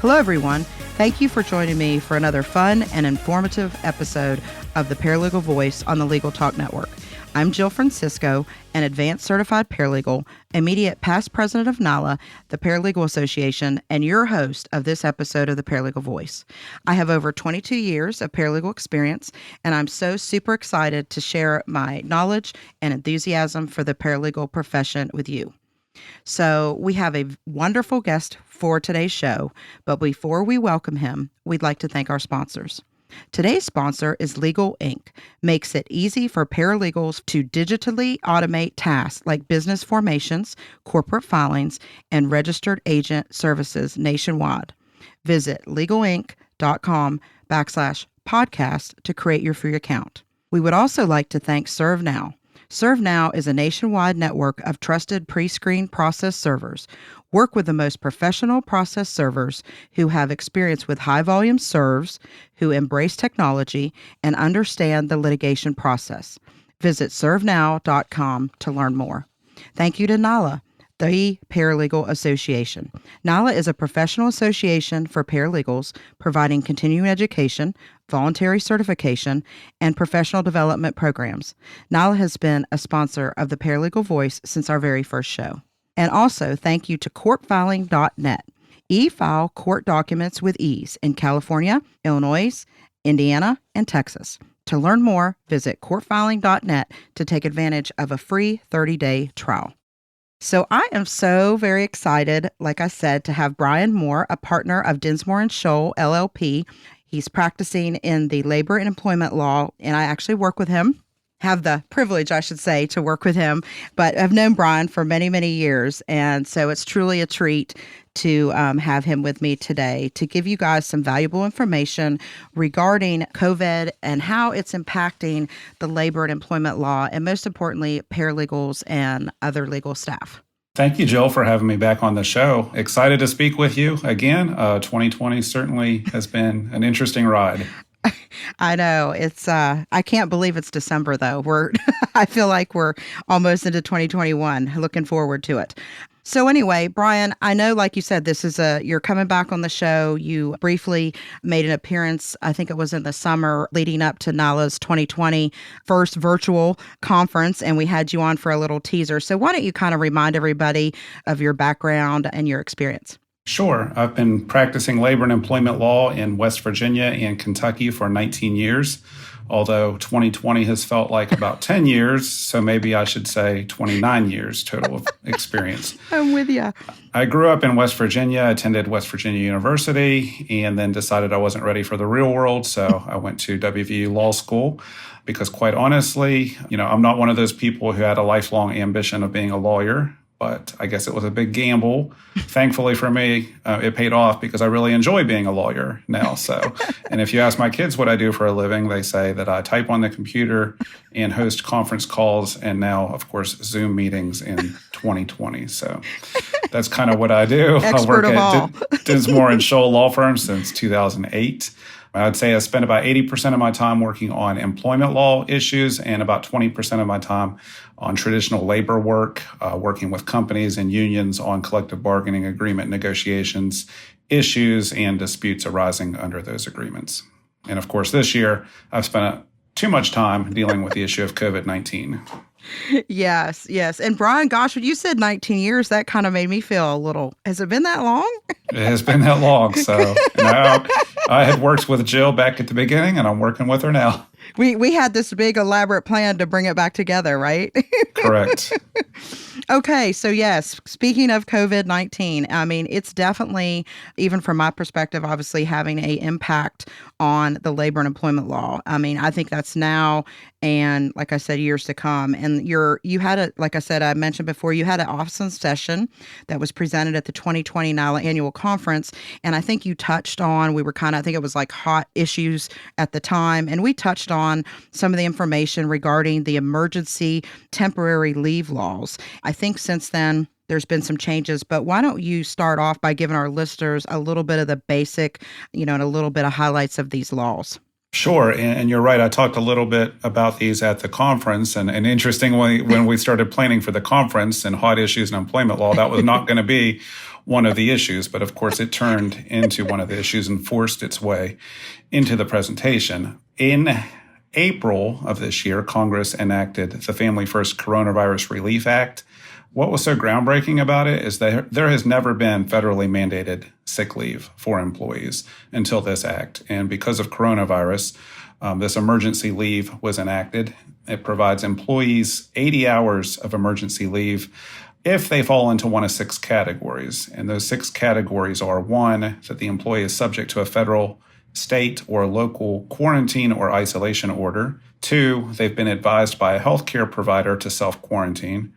Hello, everyone. Thank you for joining me for another fun and informative episode of the Paralegal Voice on the Legal Talk Network. I'm Jill Francisco, an advanced certified paralegal, immediate past president of NALA, the Paralegal Association, and your host of this episode of the Paralegal Voice. I have over 22 years of paralegal experience, and I'm so super excited to share my knowledge and enthusiasm for the paralegal profession with you. So we have a wonderful guest for today's show, but before we welcome him, we'd like to thank our sponsors. Today's sponsor is Legal Inc. Makes it easy for paralegals to digitally automate tasks like business formations, corporate filings, and registered agent services nationwide. Visit legalinc.com/podcast to create your free account. We would also like to thank ServeNow. ServeNow is a nationwide network of trusted pre-screened process servers. Work with the most professional process servers who have experience with high-volume serves, who embrace technology, and understand the litigation process. Visit servenow.com to learn more. Thank you to NALA, the Paralegal Association. NALA is a professional association for paralegals providing continuing education, voluntary certification, and professional development programs. NALA has been a sponsor of the Paralegal Voice since our very first show. And also, thank you to courtfiling.net. E-file court documents with ease in California, Illinois, Indiana, and Texas. To learn more, visit courtfiling.net to take advantage of a free 30-day trial. So I am so very excited, like I said, to have Brian Moore, a partner of Dinsmore and Shohl, LLP. He's practicing in the labor and employment law, and I actually work with him. Have the privilege, I should say, to work with him, but I've known Brian for many, many years, and so it's truly a treat to have him with me today to give you guys some valuable information regarding COVID and how it's impacting the labor and employment law, and most importantly, paralegals and other legal staff. Thank you, Jill, for having me back on the show. Excited to speak with you again. 2020 certainly has been an interesting ride. I know it's, I can't believe it's December though. I feel like we're almost into 2021, looking forward to it. So anyway, Brian, I know, like you said, you're coming back on the show. You briefly made an appearance, I think it was in the summer leading up to NALA's 2020 first virtual conference, and we had you on for a little teaser. So why don't you kind of remind everybody of your background and your experience? Sure. I've been practicing labor and employment law in West Virginia and Kentucky for 19 years, although 2020 has felt like about 10 years, so maybe I should say 29 years total of experience. I'm with you. I grew up in West Virginia, attended West Virginia University, and then decided I wasn't ready for the real world, so I went to WVU Law School. Because quite honestly, I'm not one of those people who had a lifelong ambition of being a lawyer. But I guess it was a big gamble. Thankfully for me, it paid off because I really enjoy being a lawyer now. So, and if you ask my kids what I do for a living, they say that I type on the computer and host conference calls and now, of course, Zoom meetings in 2020. So that's kind of what I do. I work at Dinsmore and Shohl law firm since 2008. I'd say I spend about 80% of my time working on employment law issues and about 20% of my time on traditional labor work, working with companies and unions on collective bargaining agreement negotiations, issues, and disputes arising under those agreements. And of course, this year, I've spent too much time dealing with the issue of COVID-19. Yes. And Brian, gosh, when you said 19 years, that kind of made me feel a little, has it been that long? It has been that long. So I had worked with Jill back at the beginning, and I'm working with her now. We had this big elaborate plan to bring it back together, right? Correct. Okay, so yes, speaking of COVID-19, I mean, it's definitely, even from my perspective, obviously having an impact on the labor and employment law. I mean, I think that's now and, like I said, years to come. And you had like I said, I mentioned before, you had an awesome session that was presented at the 2020 NALA annual conference. And I think you touched on, I think it was like hot issues at the time. And we touched on some of the information regarding the emergency temporary leave laws. I think since then, there's been some changes, but why don't you start off by giving our listeners a little bit of the basic, and a little bit of highlights of these laws? Sure. And you're right. I talked a little bit about these at the conference. And interestingly, when we started planning for the conference and hot issues in employment law, that was not going to be one of the issues. But of course, it turned into one of the issues and forced its way into the presentation. In April of this year, Congress enacted the Family First Coronavirus Relief Act. What was so groundbreaking about it is that there has never been federally mandated sick leave for employees until this act. And because of coronavirus, this emergency leave was enacted. It provides employees 80 hours of emergency leave if they fall into one of 6 categories. And those 6 categories are: 1, that the employee is subject to a federal, state, or local quarantine or isolation order. 2, they've been advised by a healthcare provider to self-quarantine.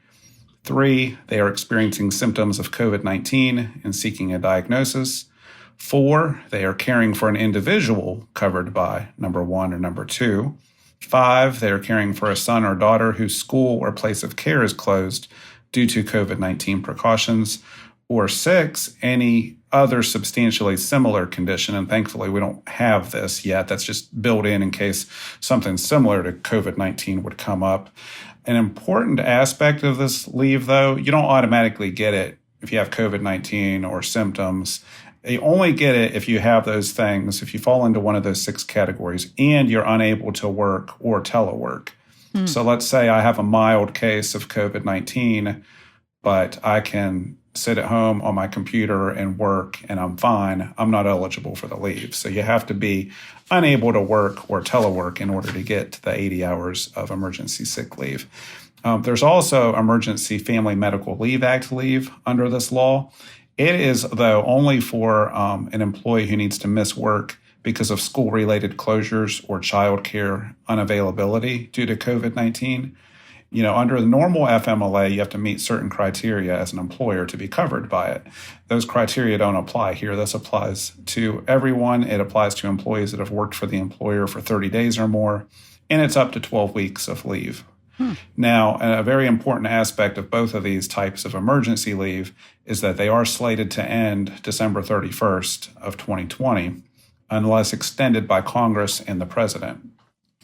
3, they are experiencing symptoms of COVID-19 and seeking a diagnosis. 4, they are caring for an individual covered by number 1 or number 2. 5, they are caring for a son or daughter whose school or place of care is closed due to COVID-19 precautions. Or 6, any other substantially similar condition. And thankfully, we don't have this yet. That's just built in case something similar to COVID-19 would come up. An important aspect of this leave, though, you don't automatically get it if you have COVID-19 or symptoms. You only get it if you have those things, if you fall into one of those 6 categories and you're unable to work or telework. So let's say I have a mild case of COVID-19, but I can sit at home on my computer and work and I'm fine. I'm not eligible for the leave. So you have to be unable to work or telework in order to get the 80 hours of emergency sick leave. There's also Emergency Family Medical Leave Act leave under this law. It is, though, only for an employee who needs to miss work because of school-related closures or childcare unavailability due to COVID-19. You know, under the normal FMLA, you have to meet certain criteria as an employer to be covered by it. Those criteria don't apply here. This applies to everyone. It applies to employees that have worked for the employer for 30 days or more, and it's up to 12 weeks of leave. Now, a very important aspect of both of these types of emergency leave is that they are slated to end December 31st of 2020, unless extended by Congress and the president.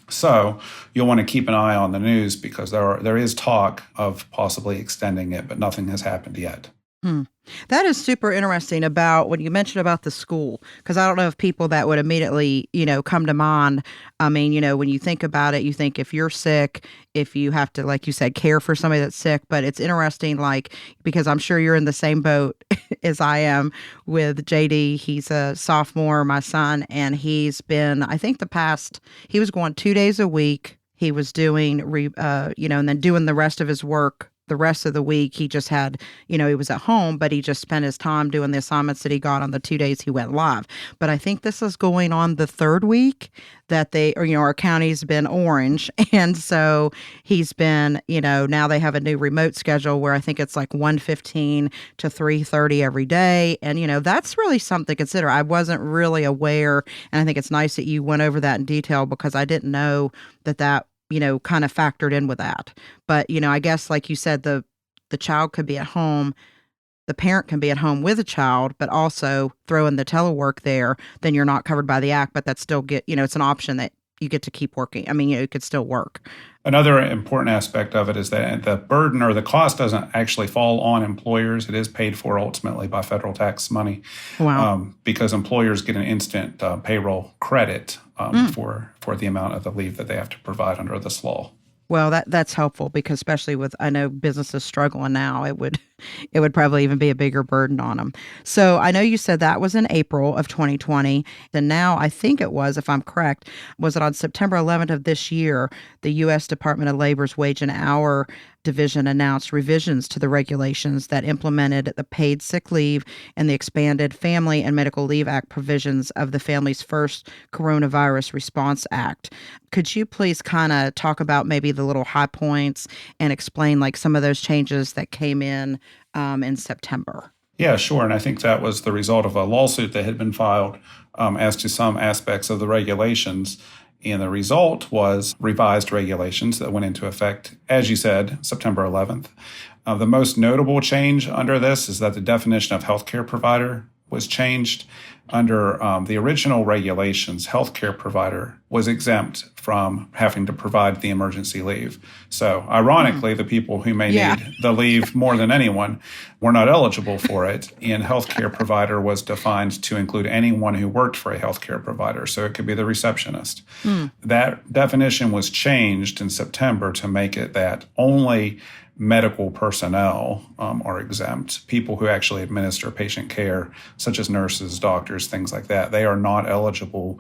So you'll want to keep an eye on the news because there is talk of possibly extending it, but nothing has happened yet. That is super interesting about when you mentioned about the school, because I don't know if people that would immediately, come to mind. I mean, when you think about it, you think if you're sick, if you have to, like you said, care for somebody that's sick. But it's interesting, because I'm sure you're in the same boat as I am with JD. He's a sophomore, my son, and he's been, I think he was going 2 days a week. He was doing, and then doing the rest of his work. The rest of the week, he just had, he was at home, but he just spent his time doing the assignments that he got on the 2 days he went live. But I think this is going on the 3rd week that our county's been orange. And so he's been, now they have a new remote schedule where I think it's like 1:15 to 3:30 every day. And, that's really something to consider. I wasn't really aware. And I think it's nice that you went over that in detail because I didn't know that kind of factored in with that. But, I guess like you said, the child could be at home, the parent can be at home with a child, but also throw in the telework there, then you're not covered by the act, but that still it's an option that you get to keep working. I mean, you could still work. Another important aspect of it is that the burden or the cost doesn't actually fall on employers. It is paid for ultimately by federal tax money. Wow. Because employers get an instant payroll credit for the amount of the leave that they have to provide under this law. Well, that's helpful because especially I know businesses struggling now, it would probably even be a bigger burden on them. So I know you said that was in April of 2020. And now I think it was, if I'm correct, was it on September 11th of this year, the U.S. Department of Labor's Wage and Hour Division announced revisions to the regulations that implemented the paid sick leave and the expanded Family and Medical Leave Act provisions of the Family's First Coronavirus Response Act. Could you please kind of talk about maybe the little high points and explain some of those changes that came in September? Yeah, sure. And I think that was the result of a lawsuit that had been filed as to some aspects of the regulations. And the result was revised regulations that went into effect, as you said, September 11th. The most notable change under this is that the definition of healthcare provider was changed. Under the original regulations, healthcare provider was exempt from having to provide the emergency leave. So ironically, the people who may need the leave more than anyone were not eligible for it. And healthcare provider was defined to include anyone who worked for a healthcare provider. So it could be the receptionist. That definition was changed in September to make it that only medical personnel are exempt. People who actually administer patient care, such as nurses, doctors, things like that, they are not eligible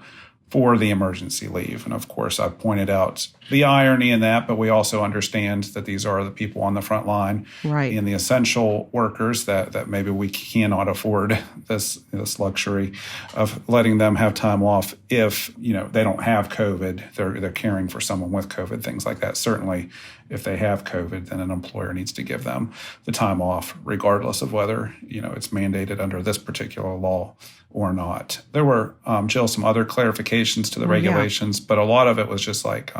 for the emergency leave. And of course, I've pointed out the irony in that, but we also understand that these are the people on the front line and the essential workers that maybe we cannot afford this luxury of letting them have time off if, they don't have COVID, they're caring for someone with COVID, things like that. Certainly, if they have COVID, then an employer needs to give them the time off, regardless of whether, it's mandated under this particular law or not. There were, Jill, some other clarifications to the regulations, but a lot of it was just like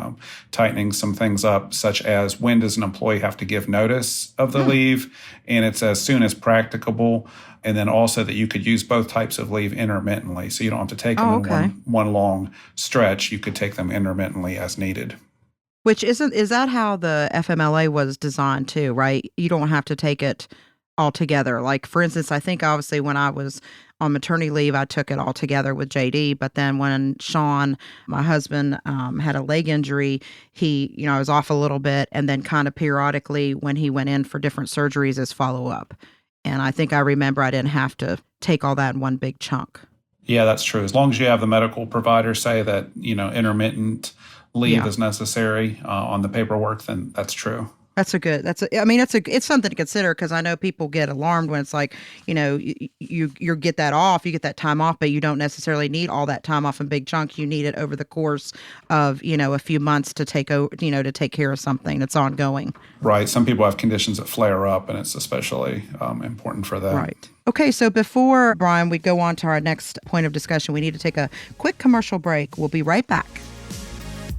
tightening some things up, such as when does an employee have to give notice of the leave? And it's as soon as practicable. And then also that you could use both types of leave intermittently. So you don't have to take them in one long stretch. You could take them intermittently as needed. Which is that how the FMLA was designed too, right? You don't have to take it all together. Like, for instance, I think obviously when I was on maternity leave, I took it all together with JD. But then when Sean, my husband, had a leg injury, I was off a little bit, and then kind of periodically when he went in for different surgeries as follow-up. And I think I remember I didn't have to take all that in one big chunk. Yeah, that's true. As long as you have the medical provider say that, intermittent leave is necessary on the paperwork, then that's true. It's something to consider, because I know people get alarmed when it's like, you get that off, you get that time off, but you don't necessarily need all that time off in big chunks. You need it over the course of, a few months to take care of something that's ongoing. Right. Some people have conditions that flare up, and it's especially important for them. Right. Okay, so before, Brian, we go on to our next point of discussion, we need to take a quick commercial break. We'll be right back.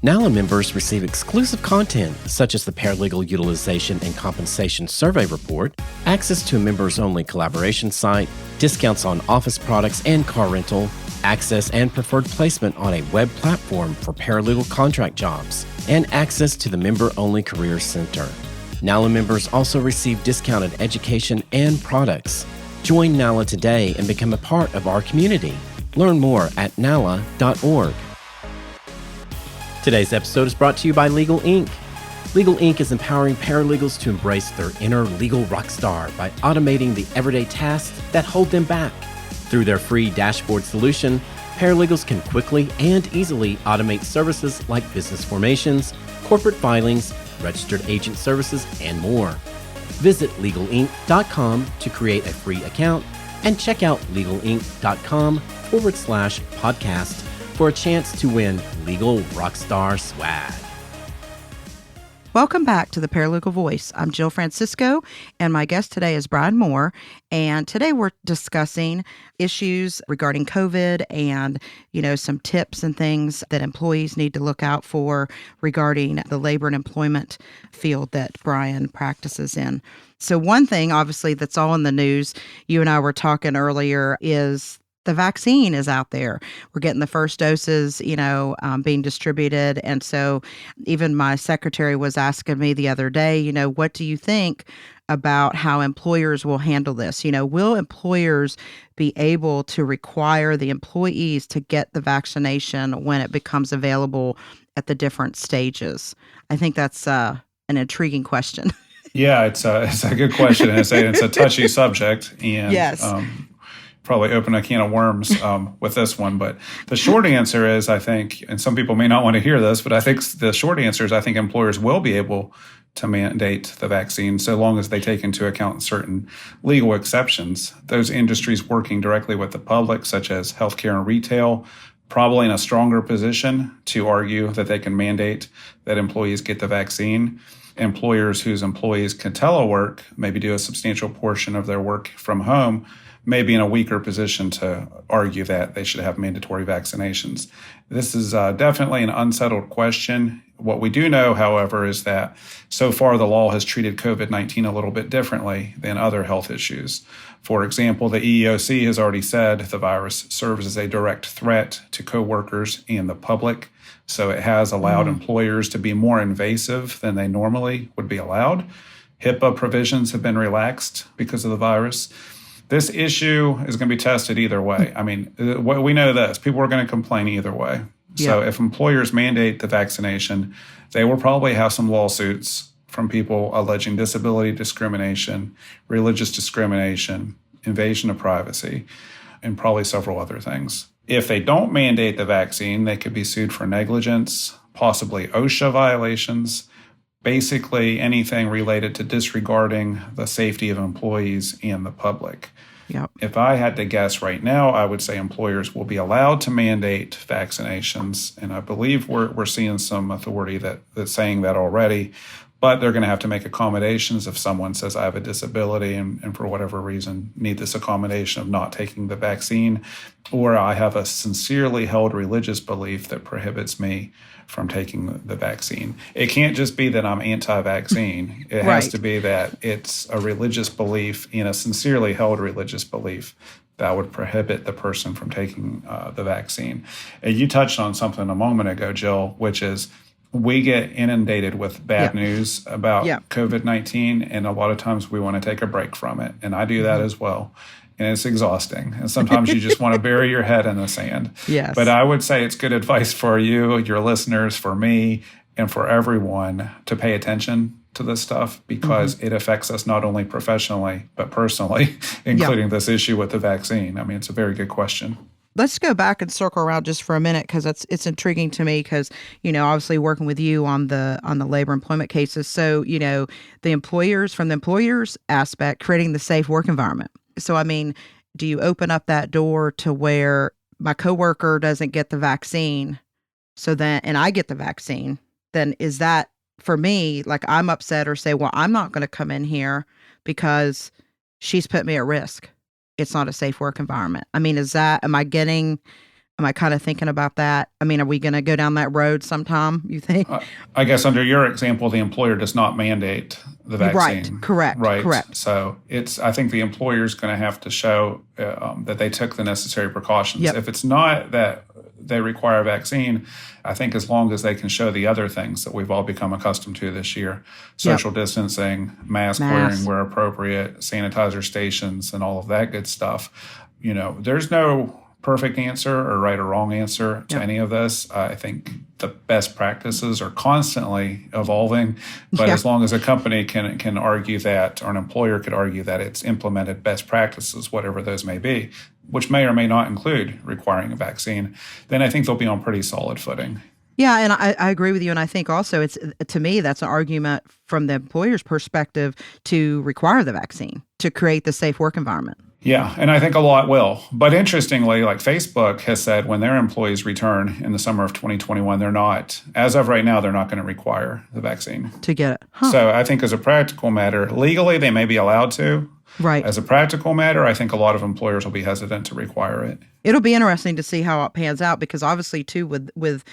NALA members receive exclusive content such as the Paralegal Utilization and Compensation Survey Report, access to a members-only collaboration site, discounts on office products and car rental, access and preferred placement on a web platform for paralegal contract jobs, and access to the member-only Career Center. NALA members also receive discounted education and products. Join NALA today and become a part of our community. Learn more at nala.org. Today's episode is brought to you by Legal Inc. Legal Inc. is empowering paralegals to embrace their inner legal rock star by automating the everyday tasks that hold them back. Through their free dashboard solution, paralegals can quickly and easily automate services like business formations, corporate filings, registered agent services, and more. Visit legalinc.com to create a free account and check out legalinc.com/podcast for a chance to win Legal Rockstar swag. Welcome back to the Paralegal Voice. I'm Jill Francisco, and my guest today is Brian Moore. And today we're discussing issues regarding COVID and, some tips and things that employees need to look out for regarding the labor and employment field that Brian practices in. So one thing, obviously, that's all in the news, you and I were talking earlier, is the vaccine is out there. We're getting the first doses, being distributed. And so even my secretary was asking me the other day, what do you think about how employers will handle this? Will employers be able to require the employees to get the vaccination when it becomes available at the different stages? I think that's an intriguing question. Yeah, it's a good question. And it's a touchy subject. And yes. Probably open a can of worms with this one. But the short answer is, I think, and some people may not want to hear this, but I think the short answer is I think employers will be able to mandate the vaccine so long as they take into account certain legal exceptions. Those industries working directly with the public, such as healthcare and retail, probably in a stronger position to argue that they can mandate that employees get the vaccine. Employers whose employees can telework, maybe do a substantial portion of their work from home, may be in a weaker position to argue that they should have mandatory vaccinations. This is definitely an unsettled question. What we do know, however, is that so far the law has treated COVID-19 a little bit differently than other health issues. For example, the EEOC has already said the virus serves as a direct threat to coworkers and the public. So it has allowed employers to be more invasive than they normally would be allowed. HIPAA provisions have been relaxed because of the virus. This issue is going to be tested either way. I mean, we know this. People are going to complain either way. So if employers mandate the vaccination, they will probably have some lawsuits from people alleging disability discrimination, religious discrimination, invasion of privacy, and probably several other things. If they don't mandate the vaccine, they could be sued for negligence, possibly OSHA violations, basically anything related to disregarding the safety of employees and the public. Yep. If I had to guess right now, I would say employers will be allowed to mandate vaccinations. And I believe we're seeing some authority that's saying that already. But they're going to have to make accommodations if someone says, I have a disability and for whatever reason need this accommodation of not taking the vaccine, or I have a sincerely held religious belief that prohibits me from taking the vaccine. It can't just be that I'm anti-vaccine. It has to be that it's a religious belief and a sincerely held religious belief that would prohibit the person from taking the vaccine. And you touched on something a moment ago, Jill, which is we get inundated with bad news about COVID-19, and a lot of times we want to take a break from it. And I do that as well. And it's exhausting. And sometimes you just want to bury your head in the sand. Yes. But I would say it's good advice for you, your listeners, for me, and for everyone to pay attention to this stuff because it affects us not only professionally, but personally, including this issue with the vaccine. I mean, it's a very good question. Let's go back and circle around just for a minute because it's intriguing to me because, obviously working with you on the labor employment cases. So, the employers, from the employer's aspect, creating the safe work environment. So, I mean, do you open up that door to where my coworker doesn't get the vaccine and I get the vaccine, then is that for me, like I'm upset or say, well, I'm not going to come in here because she's put me at risk. It's not a safe work environment. I mean, am I kind of thinking about that? I mean, are we going to go down that road sometime, you think? I guess under your example, the employer does not mandate the vaccine. Right, correct, right. Correct. So I think the employer is going to have to show that they took the necessary precautions. Yep. If it's not that they require a vaccine, I think as long as they can show the other things that we've all become accustomed to this year, social distancing, mask wearing where appropriate, sanitizer stations, and all of that good stuff, there's no perfect answer or right or wrong answer to any of this. I think the best practices are constantly evolving, but as long as a company can argue that, or an employer could argue that it's implemented best practices, whatever those may be, which may or may not include requiring a vaccine, then I think they'll be on pretty solid footing. Yeah, and I agree with you. And I think also to me, that's an argument from the employer's perspective to require the vaccine to create the safe work environment. Yeah, and I think a lot will. But interestingly, like Facebook has said when their employees return in the summer of 2021, as of right now, they're not going to require the vaccine. To get it. Huh. So I think as a practical matter, legally they may be allowed to. Right. As a practical matter, I think a lot of employers will be hesitant to require it. It'll be interesting to see how it pans out because obviously too with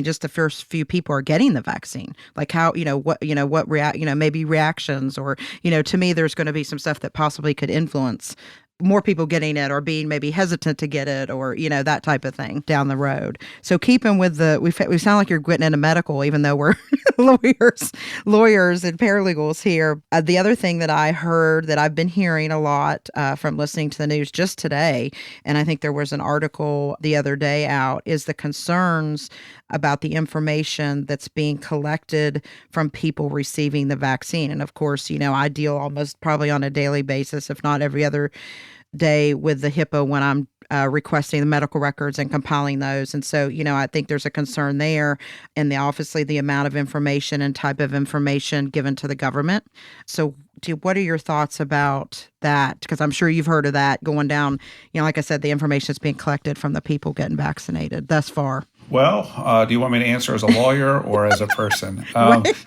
just the first few people are getting the vaccine, like how, maybe reactions or, to me, there's going to be some stuff that possibly could influence more people getting it or being maybe hesitant to get it or, that type of thing down the road. So keeping with we sound like you're getting into medical, even though we're lawyers and paralegals here. The other thing that I heard that I've been hearing a lot from listening to the news just today, and I think there was an article the other day out, is the concerns about the information that's being collected from people receiving the vaccine. And of course, I deal almost probably on a daily basis, if not every other day, with the HIPAA when I'm requesting the medical records and compiling those. And so, I think there's a concern there, and obviously the amount of information and type of information given to the government. So what are your thoughts about that? Because I'm sure you've heard of that going down, like I said, the information is being collected from the people getting vaccinated thus far. Well, do you want me to answer as a lawyer or as a person?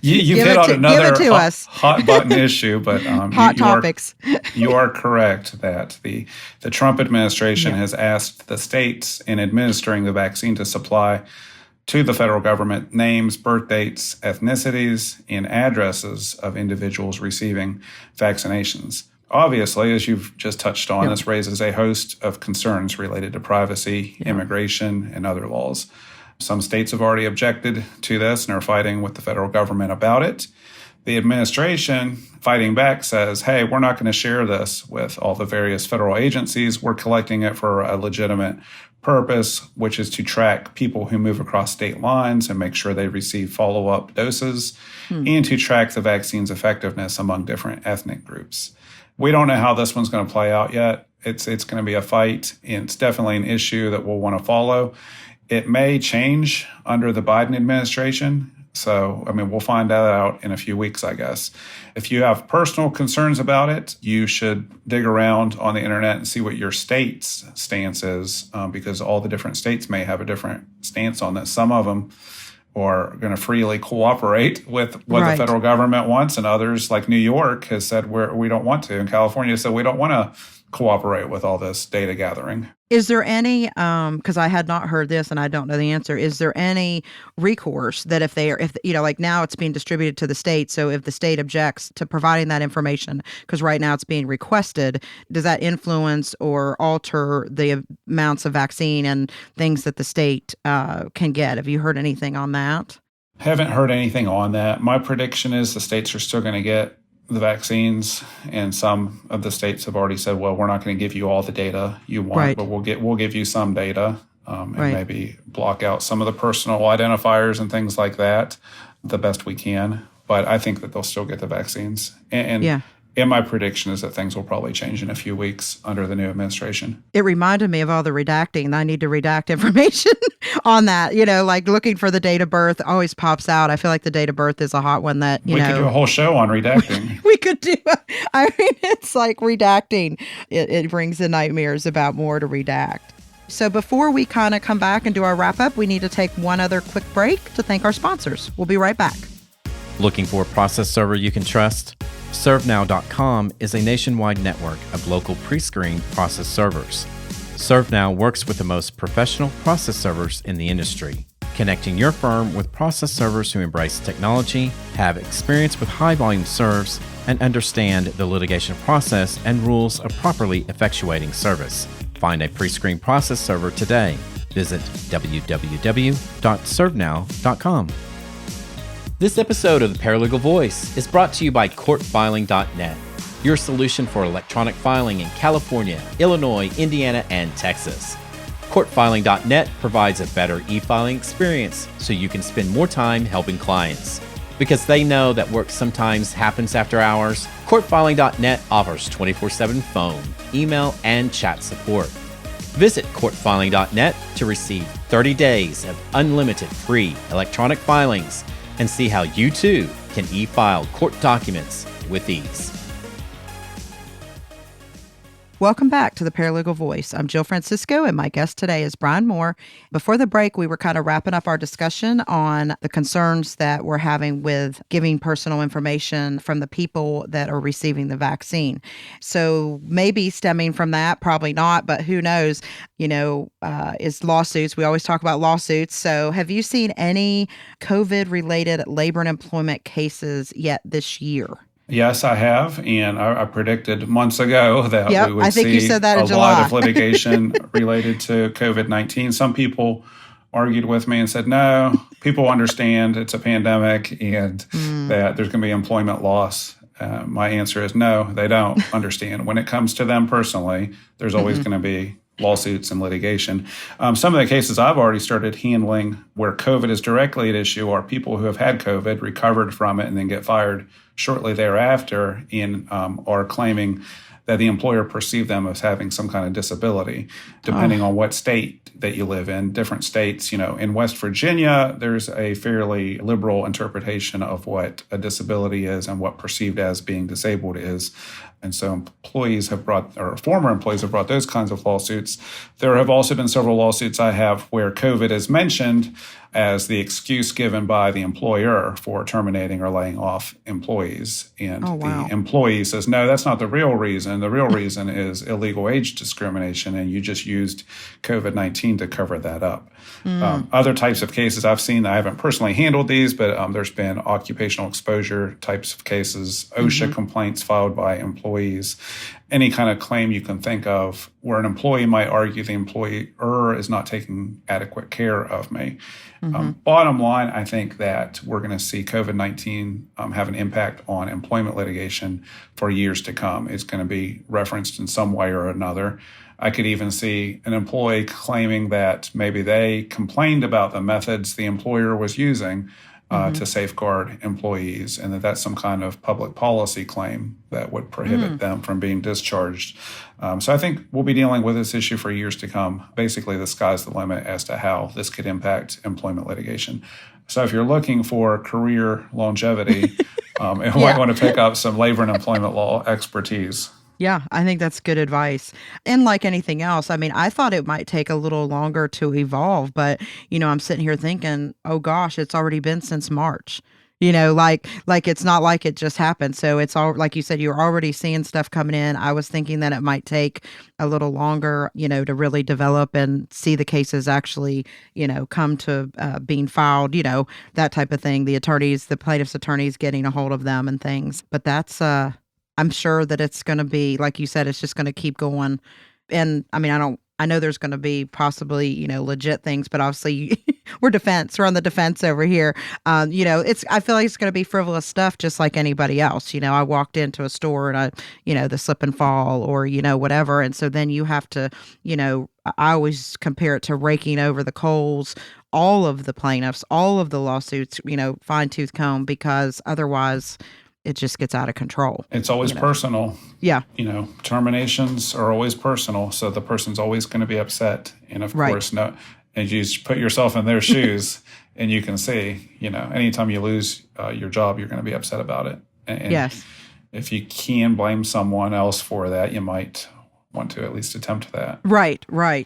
You hit on another hot button issue, but hot topics. You are correct that the Trump administration has asked the states in administering the vaccine to supply to the federal government names, birth dates, ethnicities, and addresses of individuals receiving vaccinations. Obviously, as you've just touched on, this raises a host of concerns related to privacy, immigration, and other laws. Some states have already objected to this and are fighting with the federal government about it. The administration, fighting back, says, hey, we're not going to share this with all the various federal agencies. We're collecting it for a legitimate purpose, which is to track people who move across state lines and make sure they receive follow-up doses, and to track the vaccine's effectiveness among different ethnic groups. We don't know how this one's going to play out yet. It's going to be a fight, and it's definitely an issue that we'll want to follow. It may change under the Biden administration. So, we'll find that out in a few weeks, I guess. If you have personal concerns about it, you should dig around on the internet and see what your state's stance is, because all the different states may have a different stance on this. Some of them are going to freely cooperate with what the federal government wants, and others, like New York, has said we don't want to, and California said we don't want to cooperate with all this data gathering. Is there any, because I had not heard this and I don't know the answer, is there any recourse that if like now it's being distributed to the state, so if the state objects to providing that information, because right now it's being requested, does that influence or alter the amounts of vaccine and things that the state can get? Have you heard anything on that? Haven't heard anything on that. My prediction is the states are still going to get the vaccines, and some of the states have already said, well, we're not going to give you all the data you want, but we'll give you some data, and maybe block out some of the personal identifiers and things like that the best we can. But I think that they'll still get the vaccines. And my prediction is that things will probably change in a few weeks under the new administration. It reminded me of all the redacting. I need to redact information on that. Like looking for the date of birth always pops out. I feel like the date of birth is a hot one that, we could do a whole show on redacting. We could do, it's like redacting. It brings the nightmares about more to redact. So before we kind of come back and do our wrap up, we need to take one other quick break to thank our sponsors. We'll be right back. Looking for a process server you can trust? ServeNow.com is a nationwide network of local pre-screened process servers. ServeNow works with the most professional process servers in the industry, connecting your firm with process servers who embrace technology, have experience with high-volume serves, and understand the litigation process and rules of properly effectuating service. Find a pre-screened process server today. Visit www.servenow.com. This episode of The Paralegal Voice is brought to you by CourtFiling.net, your solution for electronic filing in California, Illinois, Indiana, and Texas. CourtFiling.net provides a better e-filing experience so you can spend more time helping clients. Because they know that work sometimes happens after hours, CourtFiling.net offers 24/7 phone, email, and chat support. Visit CourtFiling.net to receive 30 days of unlimited free electronic filings and see how you too can e-file court documents with ease. Welcome back to The Paralegal Voice. I'm Jill Francisco, and my guest today is Brian Moore. Before the break, we were kind of wrapping up our discussion on the concerns that we're having with giving personal information from the people that are receiving the vaccine. So maybe stemming from that, probably not, but who knows, is lawsuits. We always talk about lawsuits. So have you seen any COVID-related labor and employment cases yet this year? Yes, I have, and I predicted months ago that we would you said that in July. Lot of litigation related to COVID-19. Some people argued with me and said, no, people understand it's a pandemic and that there's going to be employment loss. My answer is no, they don't understand. When it comes to them personally, there's always going to be lawsuits and litigation. Some of the cases I've already started handling where COVID is directly at issue are people who have had COVID, recovered from it, and then get fired shortly thereafter and are claiming that the employer perceived them as having some kind of disability, depending on what state that you live in. Different states, in West Virginia, there's a fairly liberal interpretation of what a disability is and what perceived as being disabled is. And so former employees have brought those kinds of lawsuits. There have also been several lawsuits I have where COVID is mentioned, as the excuse given by the employer for terminating or laying off employees. And Oh, wow. the employee says, no, that's not the real reason. The real reason is illegal age discrimination, and you just used COVID-19 to cover that up. Other types of cases I've seen, I haven't personally handled these, but there's been occupational exposure types of cases, OSHA complaints filed by employees, any kind of claim you can think of where an employee might argue the employer is not taking adequate care of me. Bottom line, I think that we're going to see COVID-19 have an impact on employment litigation for years to come. It's going to be referenced in some way or another. I could even see an employee claiming that maybe they complained about the methods the employer was using to safeguard employees, and that's some kind of public policy claim that would prohibit them from being discharged. So I think we'll be dealing with this issue for years to come. Basically, the sky's the limit as to how this could impact employment litigation. So if you're looking for career longevity, you might want to pick up some labor and employment law expertise. Yeah, I think that's good advice. And like anything else, I mean, I thought it might take a little longer to evolve, but, I'm sitting here thinking, oh gosh, it's already been since March. Like it's not like it just happened. So it's all, like you said, you're already seeing stuff coming in. I was thinking that it might take a little longer, to really develop and see the cases actually, come to being filed, that type of thing. The plaintiff's attorneys getting a hold of them and things. But that's, I'm sure that it's going to be, like you said, it's just going to keep going. And I mean, I know there's going to be possibly, legit things, but obviously we're on the defense over here. I feel like it's going to be frivolous stuff just like anybody else. I walked into a store and the slip and fall or, whatever. And so then you have to, I always compare it to raking over the coals, all of the plaintiffs, all of the lawsuits, fine tooth comb, because otherwise it just gets out of control. It's always personal. Yeah. Terminations are always personal. So the person's always going to be upset. And of course, and you just put yourself in their shoes and you can see, anytime you lose your job, you're going to be upset about it. And yes. If you can blame someone else for that, you might want to at least attempt that. Right.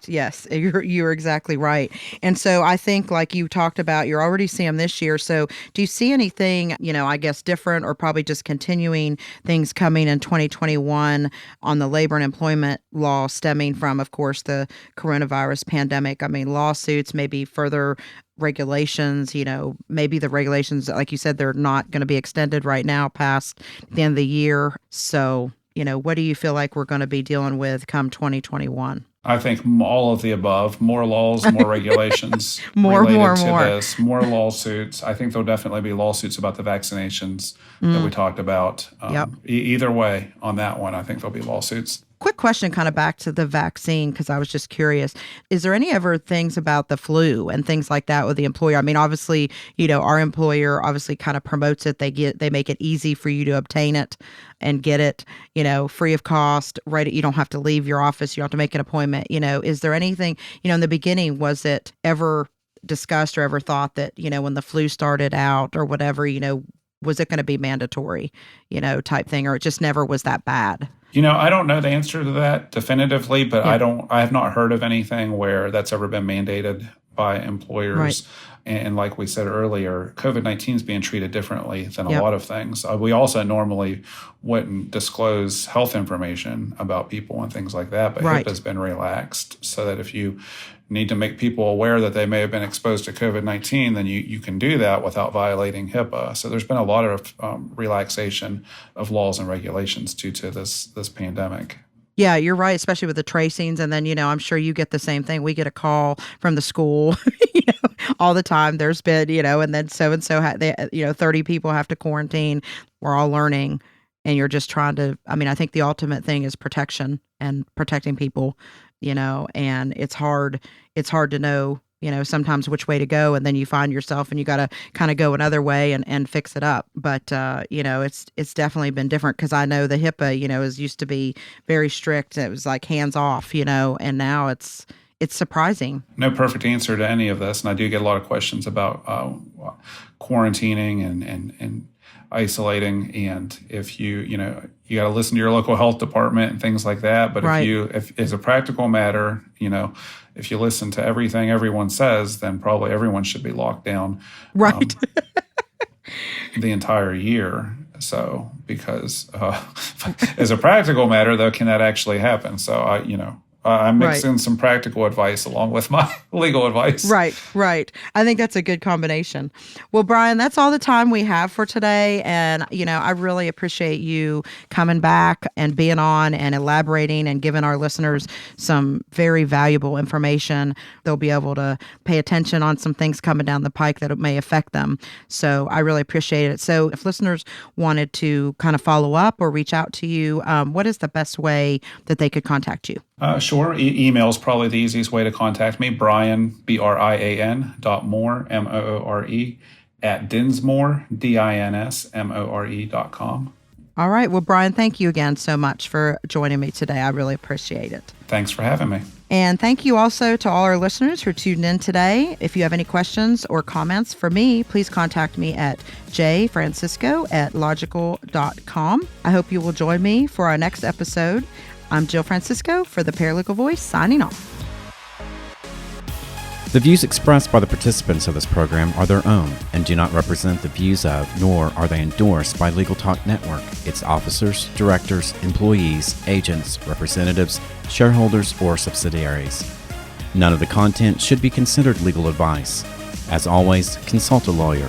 Yes, you're exactly right. And so I think, like you talked about, you're already seeing them this year. So do you see anything, I guess different or probably just continuing things coming in 2021 on the labor and employment law stemming from, of course, the coronavirus pandemic? I mean, lawsuits, maybe further regulations, maybe the regulations, like you said, they're not going to be extended right now past the end of the year. So what do you feel like we're going to be dealing with come 2021? I think all of the above, more laws, more regulations more. This, more lawsuits. I think there'll definitely be lawsuits about the vaccinations that we talked about. Either way on that one, I think there'll be lawsuits. Quick question kind of back to the vaccine, because I was just curious. Is there any ever things about the flu and things like that with the employer? I mean, obviously, our employer obviously kind of promotes it. They make it easy for you to obtain it and get it, free of cost, right? You don't have to leave your office. You don't have to make an appointment. Is there anything, in the beginning, was it ever discussed or ever thought that, when the flu started out or whatever, was it going to be mandatory, type thing, or it just never was that bad? I don't know the answer to that definitively, but I have not heard of anything where that's ever been mandated by employers. Right. And like we said earlier, COVID-19 is being treated differently than a lot of things. We also normally wouldn't disclose health information about people and things like that, but HIPAA has been relaxed so that if you need to make people aware that they may have been exposed to COVID-19, then you can do that without violating HIPAA. So there's been a lot of relaxation of laws and regulations due to this pandemic. Yeah, you're right, especially with the tracings. And then, I'm sure you get the same thing. We get a call from the school, all the time. There's been, and then so-and-so, 30 people have to quarantine. We're all learning. And you're just trying to, I think the ultimate thing is protection and protecting people, and it's hard to know, sometimes which way to go. And then you find yourself and you got to kind of go another way and fix it up. But, it's definitely been different because I know the HIPAA, is used to be very strict. It was like hands off, and now it's surprising. No perfect answer to any of this. And I do get a lot of questions about quarantining and isolating. And if you got to listen to your local health department and things like that. But Right. if as a practical matter, if you listen to everything everyone says, then probably everyone should be locked down. Right. The entire year. So, because as a practical matter, though, can that actually happen? So, I mix in some practical advice along with my legal advice. Right. I think that's a good combination. Well, Brian, that's all the time we have for today. And, I really appreciate you coming back and being on and elaborating and giving our listeners some very valuable information. They'll be able to pay attention on some things coming down the pike that may affect them. So I really appreciate it. So if listeners wanted to kind of follow up or reach out to you, what is the best way that they could contact you? Sure. Email is probably the easiest way to contact me. Brian, BRIAN.Moore, MOORE, at Dinsmore, DINSMORE.com. All right. Well, Brian, thank you again so much for joining me today. I really appreciate it. Thanks for having me. And thank you also to all our listeners who tuned in today. If you have any questions or comments for me, please contact me at jfrancisco@logical.com. I hope you will join me for our next episode. I'm Jill Francisco for the Paralegal Voice, signing off. The views expressed by the participants of this program are their own and do not represent the views of, nor are they endorsed by Legal Talk Network, its officers, directors, employees, agents, representatives, shareholders, or subsidiaries. None of the content should be considered legal advice. As always, consult a lawyer.